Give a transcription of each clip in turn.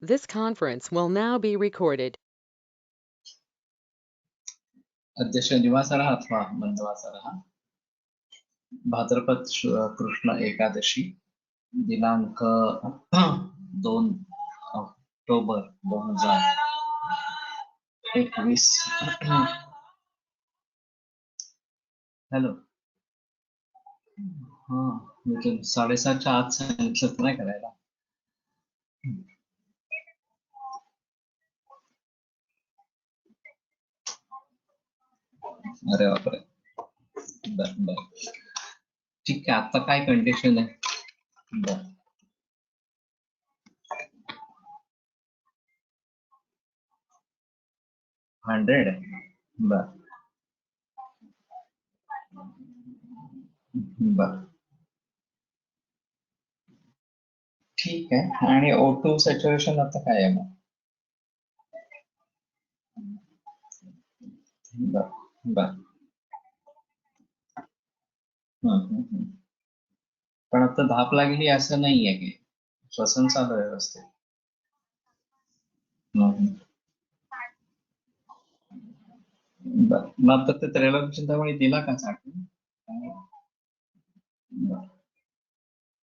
This conference will now be recorded. अद्य शनिवासरः अथवा मन्दवासरः भाद्रपद कृष्ण एकादशी दिनांक 2 ऑक्टोबर 2021. हॅलो. हा मी 7:30च्या आत सांगितलं नाही करायला. अरे बापरे. बर ठीक आहे. आता काय कंडिशन आहे? बर 100 आहे. बर ठीक आहे. आणि O2 सॅच्युरेशन आता काय आहे मग? बर पण आता धाप लागली असं नाहीये की श्वसन चालू आहे व्यवस्थित. मग आता ते त्रैलोक्य चिंतामणी दिला का चाटून?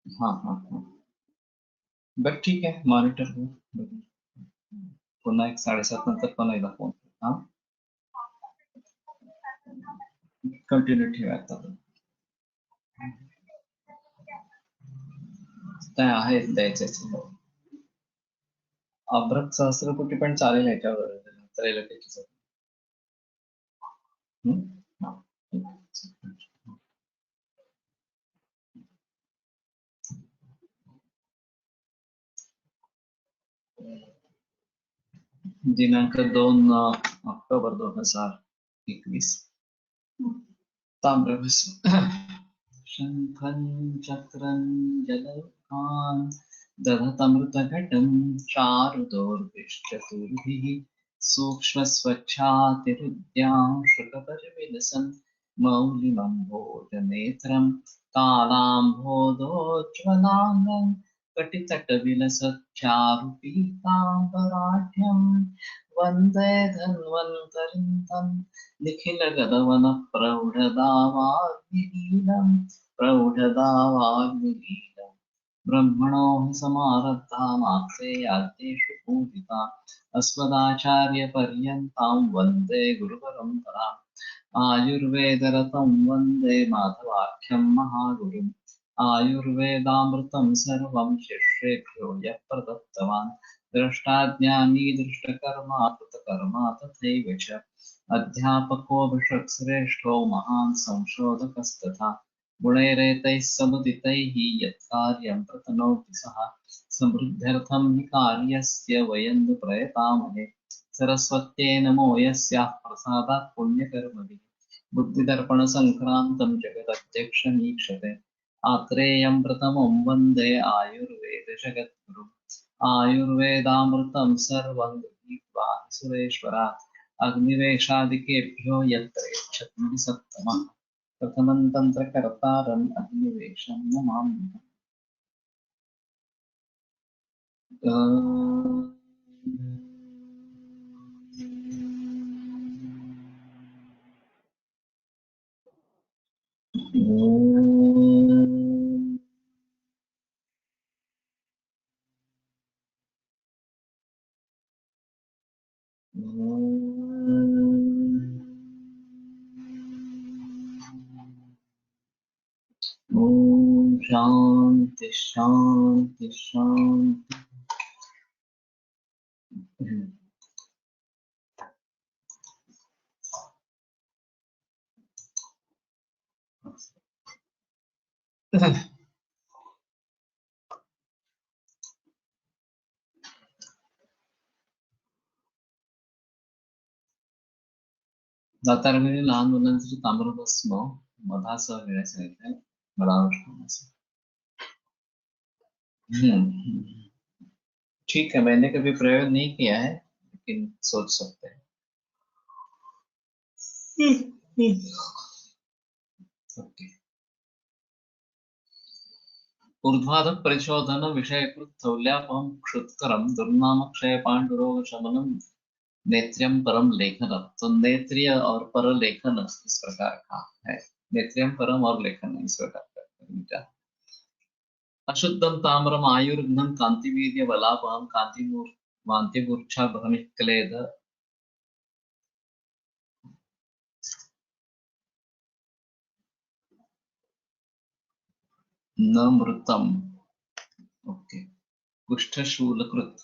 हा बर ठीक आहे. मॉनिटर पुन्हा 7:30 नंतर पण एकदा फोन. हा कंटिन्यू ठेवा. आता काय आहे द्यायचं. अभ्रक सहस्रकोटी पण चालेल ह्याच्यावर त्रैलोक्याची. दिनांक 2 ऑक्टोबर 2021. ताम्रभस्म शंखं चक्रं जलौकान् दधतमृतघटं चारुदोर्भिश्चतुर्भिः सूक्ष्मस्वच्छातिरुद्यां श्रुतपरिविलसन् मौलिमम्भोजनेत्रं कालाम्भोदोज्ज्वलाङ्गं कटितटविलसच्चारुपीताम्बराढ्यं वन्दे धन्वन्तरिं तं निखिलगदवनः प्रौढदावाग्निलीलम् ब्रह्मणो समारब्धा मात्रे याज्ञेषु पूजिता अस्मदाचार्यपर्यन्तां वन्दे गुरुपरम्पराम् आयुर्वेदरतं वन्दे माधवाख्यं महागुरुम् आयुर्वेदामृतं सर्वं शिष्येभ्यो यः प्रदत्तवान् द्रष्टाज्ञानी दृष्टकर्मा कृतकर्मा तथैव च अध्यापको विषक्श्रेष्ठो महान् संशोधकस्तथा गुणैरेतैः समुदितैः यत्कार्यं प्रतनोति सः समृद्ध्यर्थं हि कार्यस्य वयं प्रयतामहे सरस्वत्यै नमो यस्याः प्रसादात् पुण्यकर्मभिः बुद्धिदर्पणसङ्क्रान्तं जगदध्यक्षमीक्षते आत्रेयं प्रथमं वन्दे आयुर्वेदजगद्गुरुम् आयुर्वेदामृतं सर्वं गृहीत्वा सुरेश्वरात् अग्निवेशादिकेभ्यो यत्र यच्छत्मि सत्तमः प्रथमं तन्त्रकर्तारम् अग्निवेशं नमामि। ओम शांति शांति शांति। दातारकडे लहान मुलांसाठी ताम्रभस्म मधासह घेण्याचं आहे मला ठीक है. मैंने कभी प्रयोग नहीं किया है लेकिन सोच सकते हैं. ओके. ऊर्ध्वाधः परिशोधन विषयकृत स्थौल्यापहं क्षुत्करं दुर्नाम क्षय पांडुरोग शमनम नेत्र्यम परम लेखन। तो नेत्रिय और पर लेखन इस प्रकार का है। नेत्र्यम परम और लेखन इस प्रकार का। अशुद्धम ताम्रम आयुर्घ्नं कांतिवीर्य बलापहं कांतिमूर्छा भ्रमिक्लेद न मृतम। ओके। कुष्ठ शूलकृत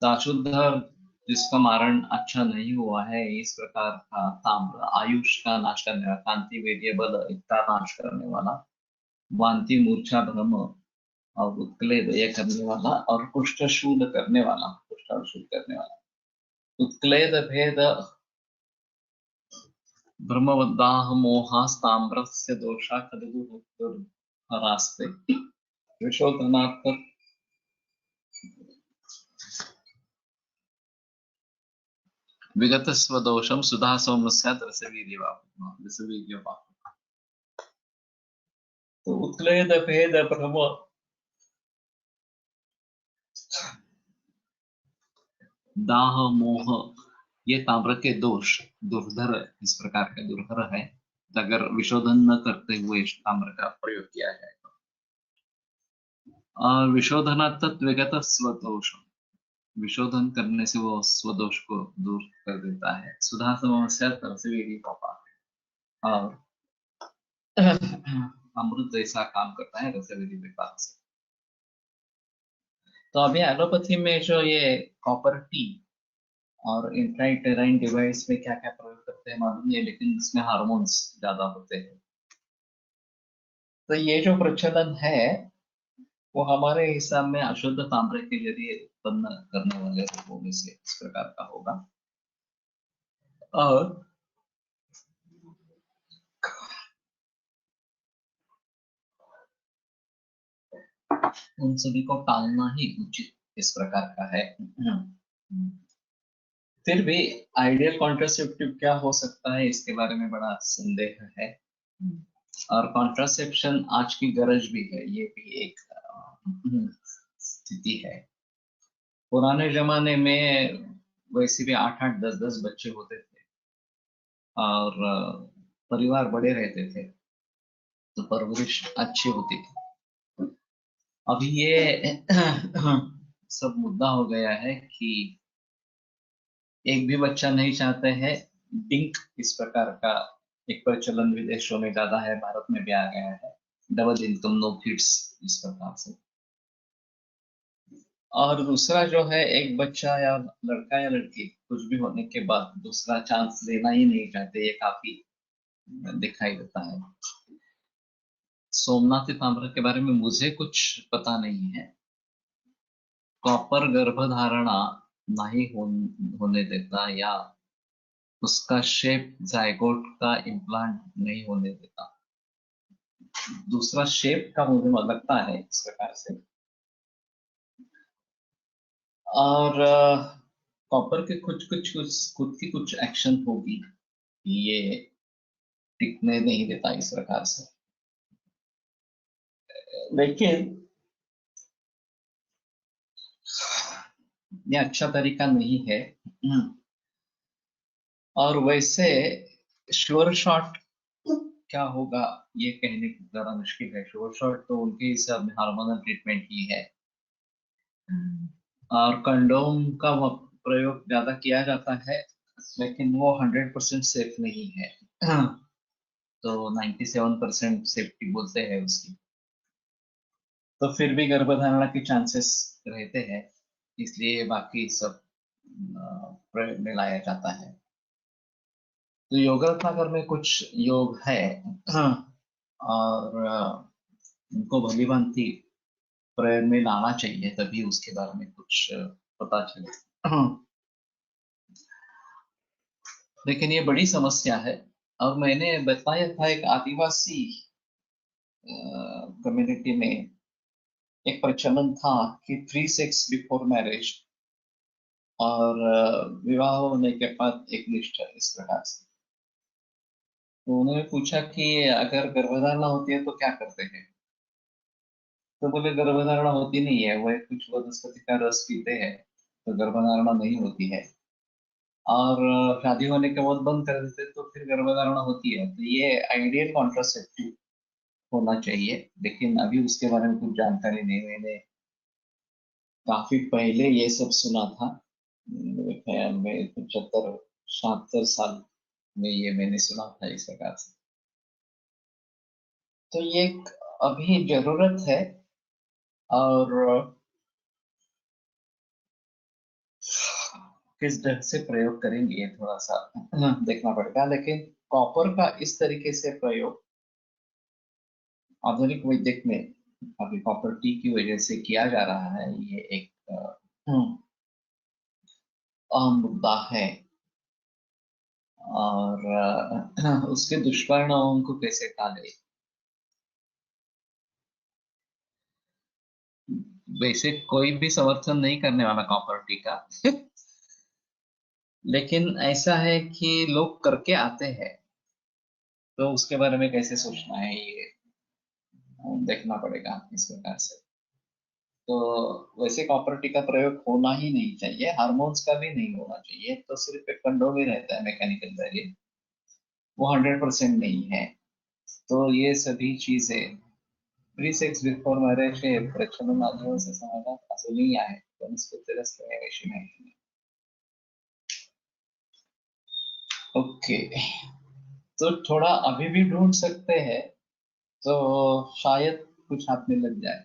अशुद्ध जिसका मारण अच्छा नहीं हुआ है इस प्रकार का ताम्र आयुष का नाश करने वाला, कांति वीर्य बल इतना नाश करने वाला, वांति मूर्छा भ्रम और उत्क्लेद ये करने वाला, और कुष्ठ शूल करने वाला, कुष्ठ और शूल करने वाला, उत्क्लेद भेद ब्रह्मवद्दाह मोहास्ताम्रस्य दोषा खलु विशोधनात् विगत स्वदोषम सुधा सौम्यस्यात् रसवीर्यवा। तो उत्क्लेद भेद ब्रह्म दाह मोह ये ताम्र के दोष दुर्धर इस प्रकार के दुर्धर है। अगर विशोधन न करते हुए इस ताम्र का प्रयोग किया जाए और विशोधनात् विगत स्वदोष, विशोधन करने से वो स्वदोष को दूर कर देता है। सुधा समस्या तरसवीरी पापा और अमृत जैसा काम करता है रसवीरी विपाक से। तो अभी एलोपैथी में जो ये कॉपर टी और इंट्राइटेराइन डिवाइस में क्या क्या प्रयोग करते हैं मालूम नहीं, लेकिन इसमें हार्मोन्स ज्यादा होते हैं। तो ये जो प्रचलन है वो हमारे हिसाब में अशुद्ध ताम्र के जरिए उत्पन्न करने वाले रोगों में से इस प्रकार का होगा। और उन सभी को टालना ही उचित इस प्रकार का है। फिर भी आइडियल कॉन्ट्रासेप्टिव क्या हो सकता है इसके बारे में बड़ा संदेह है। और कॉन्ट्रासेप्शन आज की गरज भी है, ये भी एक स्थिति है। पुराने जमाने में वैसे भी 8-8 10-10 बच्चे होते थे और परिवार बड़े रहते थे तो परवरिश अच्छी होती थी। अभी ये सब मुद्दा हो गया है कि एक भी बच्चा नहीं चाहते हैं। डिंक इस प्रकार का एक प्रचलन विदेशों में ज्यादा है, भारत में भी आ गया है। डबल इनकम नो किड्स इस प्रकार से। और दूसरा जो है एक बच्चा या लड़का या लड़की कुछ भी होने के बाद दूसरा चांस लेना ही नहीं चाहते, ये काफी दिखाई देता है। सोमनाथ ताम्र के बारे में मुझे कुछ पता नहीं है। कॉपर गर्भधारणा नहीं होने देता या उसका शेप जायगोट का इम्प्लांट नहीं होने देता। दूसरा शेप का मुझे लगता है इस प्रकार से। और कॉपर के कुछ खुद की कुछ एक्शन होगी, ये टिकने नहीं देता इस प्रकार से। लेकिन ये अच्छा तरीका नहीं है। और वैसे श्योर शॉट क्या होगा ये कहने की ज्यादा मुश्किल है। श्योर शॉट तो उनके हिसाब में हार्मोनल ट्रीटमेंट ही है। और कंडोम का प्रयोग ज्यादा किया जाता है, लेकिन वो 100% सेफ नहीं है। तो 97% सेफ्टी बोलते हैं उसकी। तो फिर भी गर्भधारणा के चांसेस रहते हैं, इसलिए बाकी सब प्रयोग में लाया जाता है। तो योगात्मक में कुछ योग है और उनको भली भांति प्रयोग में लाना चाहिए, तभी उसके बारे में कुछ पता चले। लेकिन ये बड़ी समस्या है। और मैंने बताया था एक आदिवासी कम्युनिटी में एक प्रचलन था कि फ्री सेक्स बिफोर मैरिज और विवाह होने के बाद एक निष्ठा इस प्रकार से। तो उन्होंने पूछा कि अगर गर्भधारणा होती है तो क्या करते हैं। तो बोले गर्भधारणा होती नहीं है, वह कुछ वनस्पति का रस पीते हैं तो गर्भधारणा नहीं होती है, और शादी होने के बाद बंद कर देते तो फिर गर्भधारणा होती है। तो ये आइडियल कॉन्ट्रासेप्टिव होना चाहिए, लेकिन अभी उसके बारे में कुछ जानकारी नहीं। मैंने काफी पहले ये सब सुना था, मेरे ख्याल में 75-77 साल में ये मैंने सुना था इस प्रकार से। तो ये एक अभी जरूरत है, और किस ढंग से प्रयोग करेंगे ये थोड़ा सा देखना पड़ेगा। लेकिन कॉपर का इस तरीके से प्रयोग आधुनिक वैदिक में अभी कॉपर टी की वजह से किया जा रहा है, ये एक अहम मुद्दा है। और उसके दुष्परिणामों को कैसे टाले। वैसे कोई भी समर्थन नहीं करने वाला कॉपर टी का लेकिन ऐसा है कि लोग करके आते हैं, तो उसके बारे में कैसे सोचना है ये देखना पड़ेगा इस प्रकार से। तो वैसे कॉपर टी का प्रयोग होना ही नहीं चाहिए, हार्मोन्स का भी नहीं होना चाहिए, तो सिर्फ एक कंडोम ही रहता है मैकेनिकल बैरियर, वो 100% नहीं है। तो ये सभी चीजें प्री सेक्स बिफोर मैरिज के प्रचलन माध्यमों से समाधान असं नहीं आहे, पण इसको तरस करने विषय नहीं। ओके, तो थोड़ा अभी भी ढूंढ सकते हैं, तो शायद कुछ हाथ में लग जाए।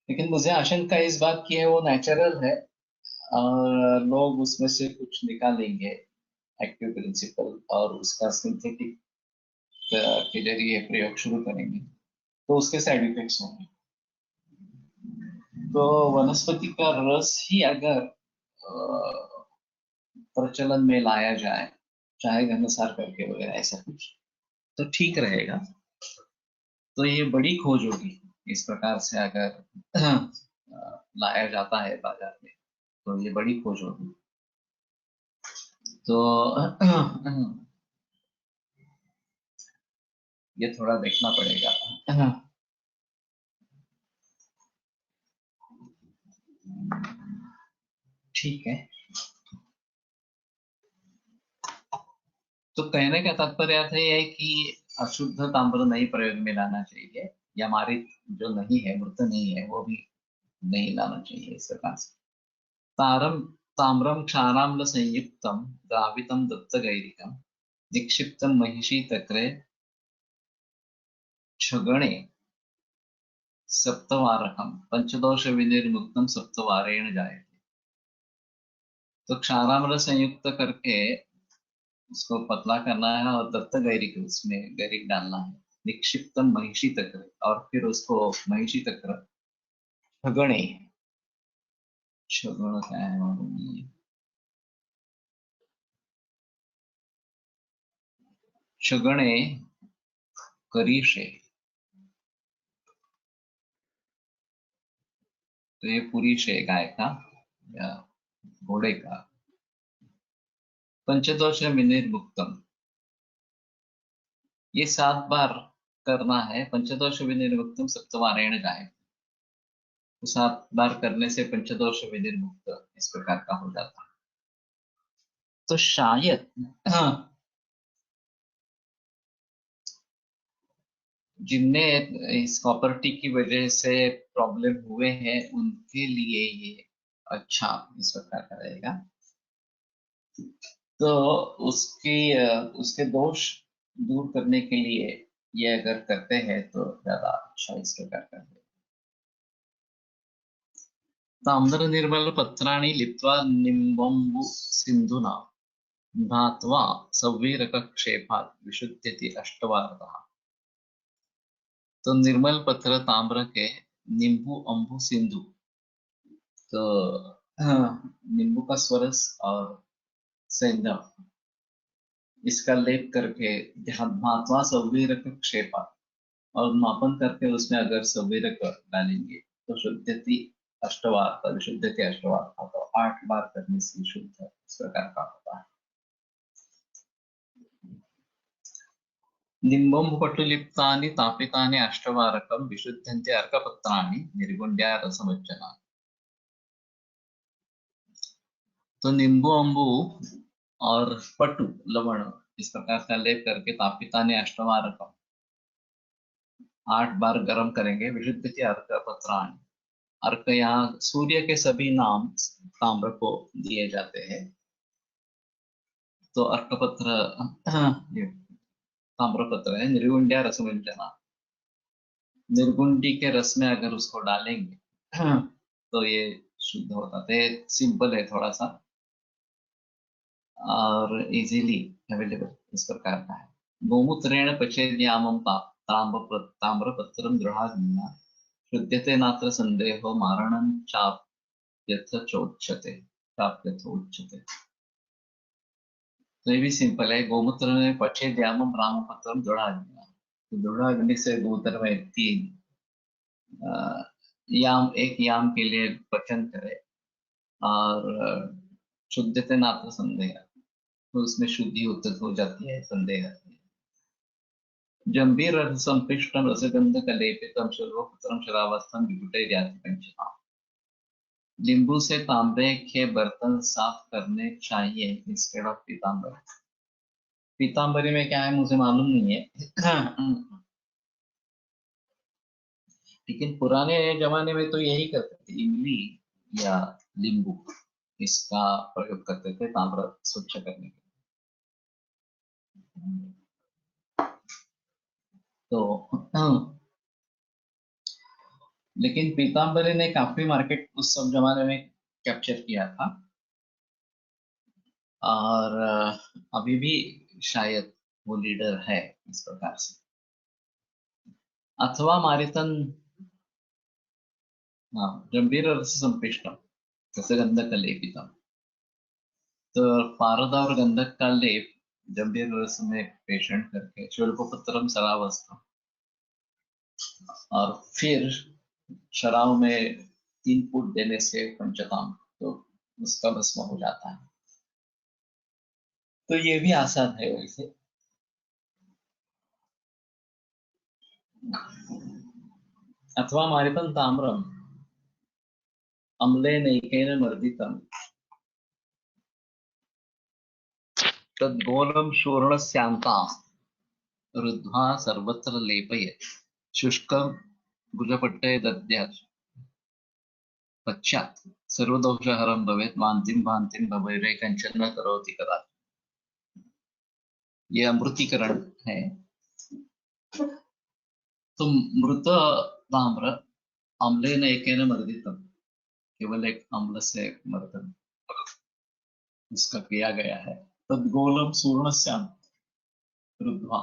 लेकिन मुझे आशंका इस बात की है वो नेचुरल है, और लोग उसमें से कुछ निकालेंगे एक्टिव प्रिंसिपल और उसका सिंथेटिक के जरिए प्रयोग शुरू करेंगे, तो उसके साइड इफेक्ट्स होंगे। तो वनस्पति का रस ही अगर प्रचलन में लाया जाए, चाहे घनसार करके वगैरह ऐसा कुछ, तो ठीक रहेगा। तो ये बड़ी खोज होगी इस प्रकार से अगर लाया जाता है बाजार में, तो ये बड़ी खोज होगी। तो ये थोड़ा देखना पड़ेगा। ठीक है, तो कहने का तात्पर्य अर्थ ये है कि अशुद्ध ताम्र नहीं प्रयोग में लाना चाहिए, या हमारी जो नहीं है, मृत नहीं है, वो भी नहीं लाना चाहिए इस प्रकार से। तारम ताम्रम क्षाराम्ल संयुक्तम द्रावितम दत्तगैरिकम निक्षिप्तम महिषी तक्रे क्षगणे सप्तवारकम पंचदोष विनिर्मुक्तम सप्तवारेण जायते। तो क्षाराम्ल संयुक्त करके उसको पतला करना है, और दत्त गैरिक उसमें गैरिक डालना है, निक्षिप्तम महिषी तक्र, और फिर उसको महिषी तक्र छगणे, छगण क्या है मालूम नहीं है। छगणे करीशे, तो ये पुरुष है गाय का या घोड़े का। पंचदोष विनिर्मुक्तम, ये 7 बार करना है। पंचदोष विनिर्मुक्तम सप्तवारेण गाय, तो 7 बार करने से पंचदोष विनिर्मुक्त इस प्रकार का हो जाता है। तो शायद हाँ, जिनने इस प्रॉपर्टी की वजह से प्रॉब्लम हुए हैं उनके लिए ये अच्छा इस प्रकार का रहेगा। तो उसके दोष दूर करने के लिए ये अगर करते हैं तो ज्यादा अच्छा इस प्रकार का है। ताम्र निर्मल पत्राणि लिप्त्वा निम्बम्बु सिंधुना धात्वा सवीरक क्षेपात् विशुद्ध्यति अष्टवारतः। तो निर्मल पत्र ताम्र के, नींबू अम्बु सिंधु, तो नींबू का स्वरस और सेंधा, इसका लेप करके महात्मा सौवीरक क्षेपा, और मापन करके उसमें अगर सौवीरक डालेंगे तो शुद्धति अष्टवार, विशुद्धति अष्टवार, तो 8 बार करने से शुद्ध इस प्रकार का होता है। निम्बोऽम्बुपटुलिप्तानि तापितानि अष्टवारकं विशुद्धन्ते अर्कपत्राणि निर्गुण्ड्या रसमुच्चना। तो नींबू अम्बू और पटु लवण इस प्रकार का लेप करके तापितानि अष्टवारकम 8 बार गर्म करेंगे। विशुद्धन्ते अर्कपत्राणि, अर्क यहाँ सूर्य के सभी नाम ताम्र को दिए जाते हैं। तो अर्कपत्र ताम्रपत्र है। निर्गुंड्या रसमुंजना, निर्गुंडी के रस में अगर उसको डालेंगे तो ये शुद्ध होता है। सिंपल है थोड़ा सा और इजीली अवेलेबल इस प्रकार का है। गोमूत्रेण पचेद्यामं ताम्रपत्रं दृढाग्निना शुध्यते नात्र संदेहो मारणं चाप्यथ चोच्यते। तो ये भी सिंपल है। गोमूत्र में पचेद्यामं रामपत्रं दृढाग्निना, तो दृढाग्नि से गोमूत्र में 3 याम, एक याम के लिए पचन करे और शुद्धते नात्र संदेह, तो उसमें शुद्धि उत्तर हो जाती है, संदेह। जंबीर रस संपिष्टम रसगंध कलेपितम शर्वपुत्रम शरावस्थम विकुटे जाति पंचनाम। नींबू से तांबे के बर्तन साफ करने चाहिए इंस्टेड ऑफ पीतांबर। पीतांबरी में क्या है मुझे मालूम नहीं है लेकिन पुराने जमाने में तो यही करते थे, इमली या नींबू इसका प्रयोग करते थे ताम्र स्वच्छ करने के लिए। तो लेकिन पीतांबरी ने काफी मार्केट उस सब जमाने में कैप्चर किया था और अभी भी शायद वो लीडर है इस प्रकार से। अथवा मारितन, गंभीर रस संपिष्टम रसगंधक लेपितम, तो पारद और गंधक का लेप गंभीर रस में पेषण करके शुल्कपत्रम सरावस्थम, और फिर शराब में 3 फूट देने से पंचताम, तो उसका भस्म हो जाता है। तो ये भी आसान है वैसे। अथवा मारितम ताम्रम अम्लेनैकेन मर्दितम तद्घोरं शूर्णस्यान्तां रुद्ध्वा सर्वत्र लेपयेत् शुष्कं भुजपट्टे दद्यात् पश्चात् सर्वदोषहरं भवेत् वान्तिं भान्तिं भवैरे कञ्चन न करोति कदाचित्। ये अमृतीकरण है। तो मृत ताम्र अम्लेन एकेन मर्दितम, केवल एक अम्ल से मर्दन उसका किया गया है। तद्गोलम सूर्णस्याम रुद्ध्वा,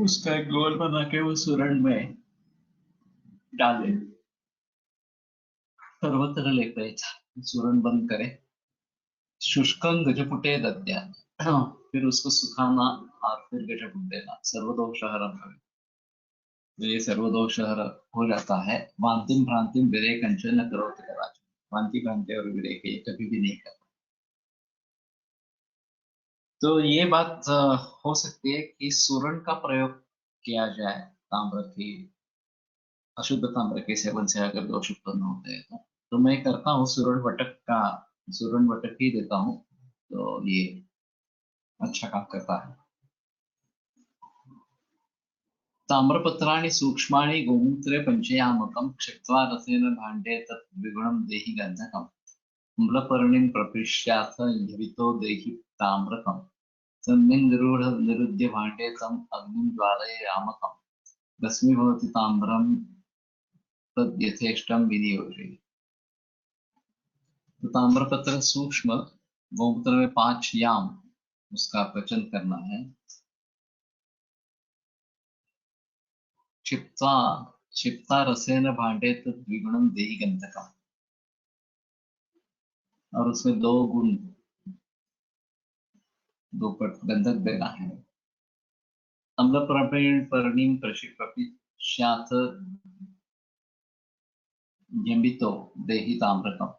उसका एक गोल बना के वो सुरण में डाले, सर्वत्र लेपयेत्, सुरण बंद करे। शुष्कं गजपुटे दद्या, फिर उसको सुखाना और फिर गजपुट देना। सर्वदोषहरम भवेत्, तो ये सर्वदोषहर हो जाता है। वांतिम भ्रांतिम विरे कंचन न करोति कदाचित्, वांति भ्रांति और विरेक ये कभी भी नहीं करता। तो ये बात हो सकती है कि सुरण का प्रयोग किया जाए ताम्र की, अशुद्ध ताम्र के सेवन से अगर दोष उत्पन्न होते हैं तो मैं करता हूँ सुरण वटक ही देता हूँ, तो ये अच्छा काम करता है। ताम्रपत्राणि सूक्ष्माणि गोमूत्रे पंचयामकं क्षिप्त्वा रसेन भाण्डे तत् द्विगुणं देहि गन्धकम् अम्लपर्णिं प्रपिष्याथ यवितो देहि ताम्रकम् सम्यङ् निरुध्य भाण्डे तम् अग्निं ज्वालयामकम् भस्मीभवति ताम्रं तद् यथेष्टं विनियोजयेत्। तो ताम्रपत्र सूक्ष्म, गोमूत्र में 5 याम उसका पचन करना है। क्षिप्ता रसेन भाण्डे तत् द्विगुणं देहि गन्धकम्, और उसमें 2 गुण, 2 गंधक देना है। अम्लपर्णिं प्रपिष्याथ यमितो देहि ताम्रकम्,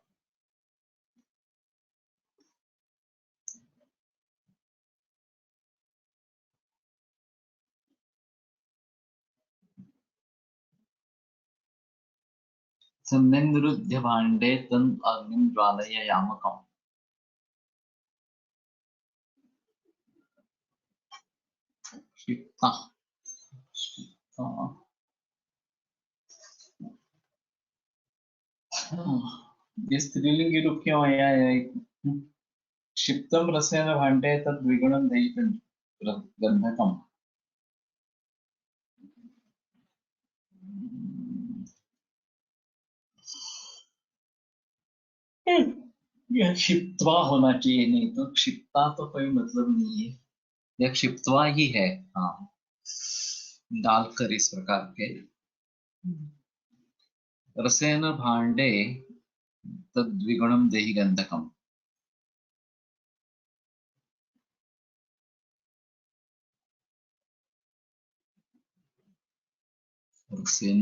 सम्यन्निरुध्य भाण्डे तन् अग्निं ज्वालयामकम्। क्षिप्ता क्षिप्ता ये स्त्रीलिंगी रूप क्यों आया है? क्षिप्तम रसेन भाण्डे तद् द्विगुणं दहितं गन्धकम्। यह क्षिप्तवा होना चाहिए, नहीं तो क्षिप्ता तो कोई मतलब नहीं है, यह क्षिप्तवा ही है। हाँ, डालकर इस प्रकार के रसेन भाण्डे तद्विगुणं देहि गन्धकम्। रसेन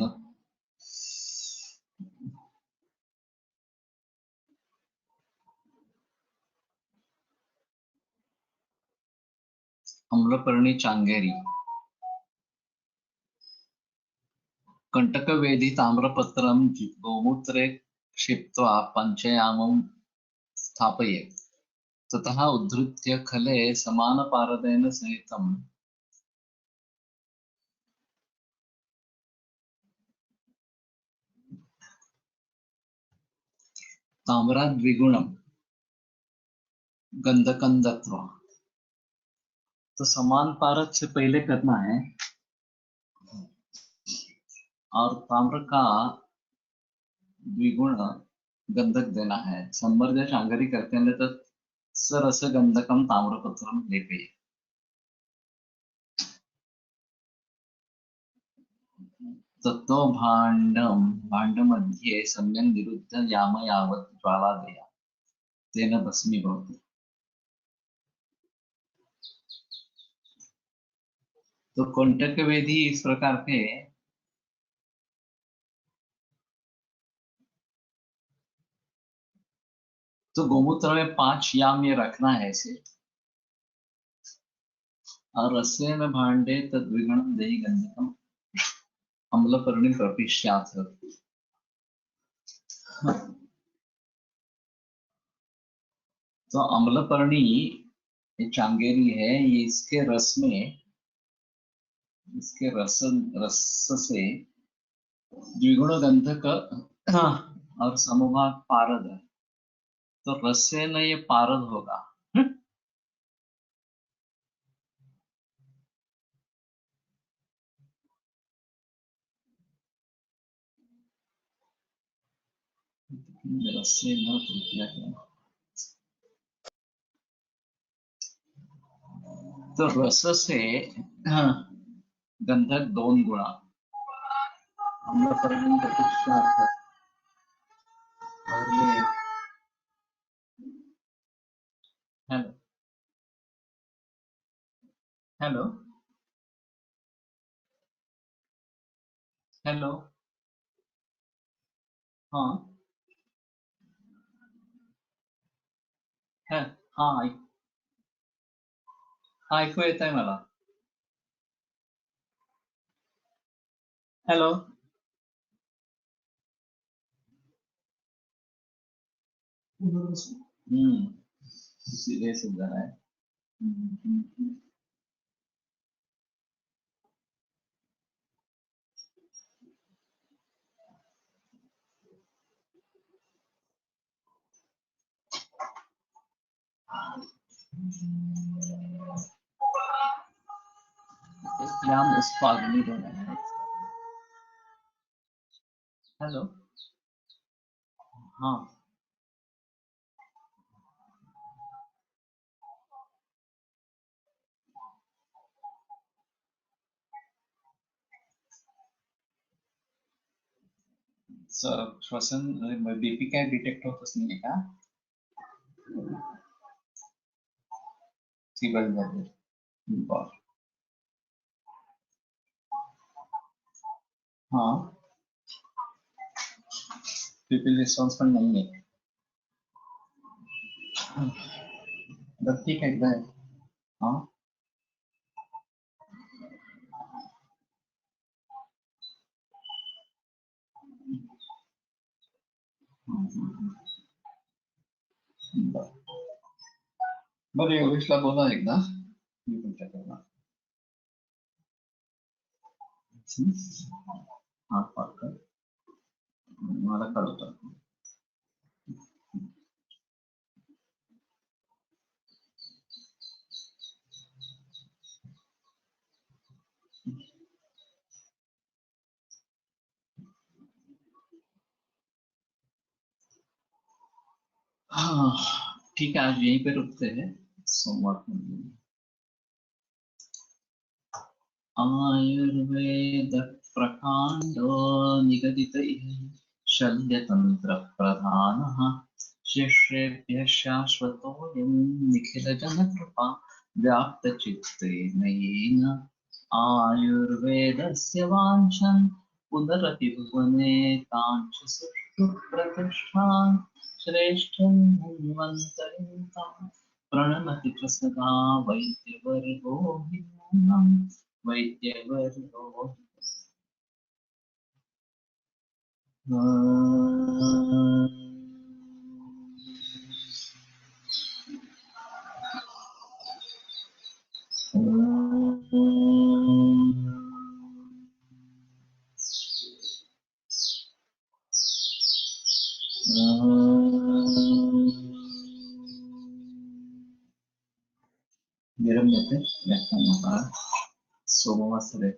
अम्लपर्णी चांगेरी कंटकवेदी ताम्रपत्रं गोमूत्रे क्षिप्त्वा पञ्चयामं स्थापयेत्। ततः उद्धृत्य खले समानपारदेन सहितं ताम्राद्विगुणं गंधकं दत्वा। तो समान पारद से पहले करना है और ताम्र का द्विगुण गंधक देना है। संवर्ध्य चांगरी करते हैं तो सरस गंधकम ताम्रपत्रम लेपे। तत्तो भाण्डमध्ये सम्यक् निरुद्ध याम यावत् ज्वालादया तेन भस्मीभवति। तो कंटक वेदी इस प्रकार के तो गोमूत्र में 5 याम ये रखना है इसे, और रस्य में भाण्डे तद्विगुणं देहि गंधकम अम्लपर्णी प्रपिष्याथ। तो अम्लपर्णी ये चांगेरी है, ये इसके रस में, इसके रस से द्विगुण गंधक और समभाग पारद है, तो रस से न ये पारद होगा। रस से न तृतीया क्या? तो रस से गंधक 2 गुणा अम्लपर्णी प्रपिष्याथ। और ये हेलो हेलो हेलो हाँ है हाँ हाँ ऐकू येत आहे मला। हेलो सीधे से जा रहा है। याम उस पागनी देना है। हेलो हाँ सर, श्वसन बीपी काय डिटेक्ट होतच नाही का? ती बंद झाली। बरं हाँ पीपल रिस्पॉन्स पण नाही आहे। तर ठीक आहे एकदा हाँ बरं योगेशला बोला एकदा, मी तुमच्या करणार. हा पाकर मला कळवतो. हाँ ठीक है, आज यहीं पे रुकते हैं, सोमवार को मिलेंगे. आयुर्वेद प्रकांडो निगदित शल्यतंत्र प्रधानः शिष्येभ्यः शाश्वतोऽयं निखिलजनकृपा व्याप्तचित्तेन येन आयुर्वेदस्य वाञ्छन् पुनरपि भुवने काञ्च सुप्रतिष्ठान् श्रेष्ठं धन्वन्तरिं तं प्रणमति च सदा वैद्यवर्गो हि नूनं वैद्यवर्गो विरम्यते व्याख्यानः सोमवासरे.